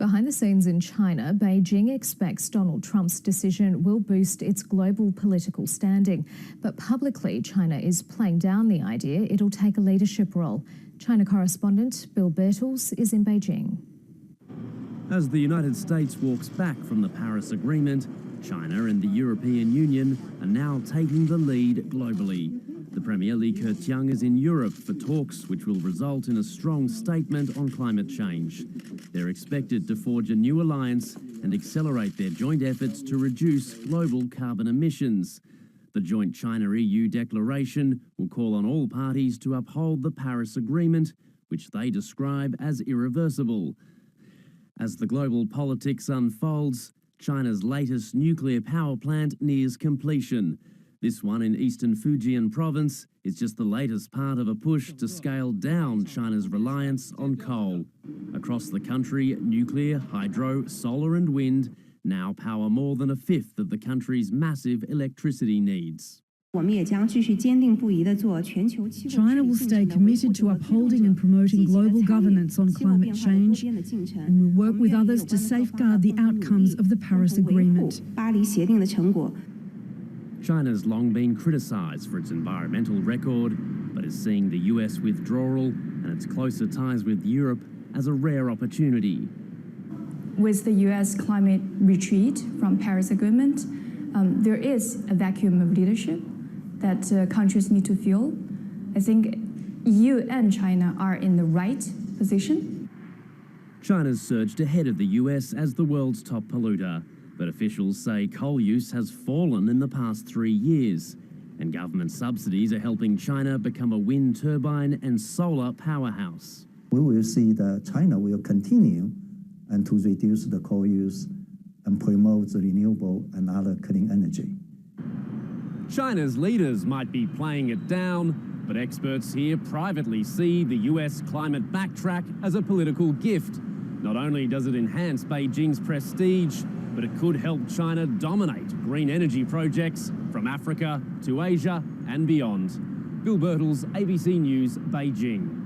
Behind the scenes in China, Beijing expects Donald Trump's decision will boost its global political standing. But publicly, China is playing down the idea it'll take a leadership role. China correspondent Bill Birtles is in Beijing. As the United States walks back from the Paris Agreement, China and the European Union are now taking the lead globally. The Premier Li Keqiang is in Europe for talks which will result in a strong statement on climate change. They're expected to forge a new alliance and accelerate their joint efforts to reduce global carbon emissions. The joint China-EU declaration will call on all parties to uphold the Paris Agreement, which they describe as irreversible. As the global politics unfolds, China's latest nuclear power plant nears completion. This one in eastern Fujian province is just the latest part of a push to scale down China's reliance on coal. Across the country, nuclear, hydro, solar and wind now power more than a fifth of the country's massive electricity needs. China will stay committed to upholding and promoting global governance on climate change and will work with others to safeguard the outcomes of the Paris Agreement. China's long been criticised for its environmental record, but is seeing the US withdrawal and its closer ties with Europe as a rare opportunity. With the US climate retreat from Paris Agreement, there is a vacuum of leadership that countries need to fill. I think EU and China are in the right position. China's surged ahead of the US as the world's top polluter, but officials say coal use has fallen in the past 3 years, and government subsidies are helping China become a wind turbine and solar powerhouse. We will see that China will continue and to reduce the coal use and promote the renewable and other clean energy. China's leaders might be playing it down, but experts here privately see the US climate backtrack as a political gift. Not only does it enhance Beijing's prestige, but it could help China dominate green energy projects from Africa to Asia and beyond. Bill Birtles, ABC News, Beijing.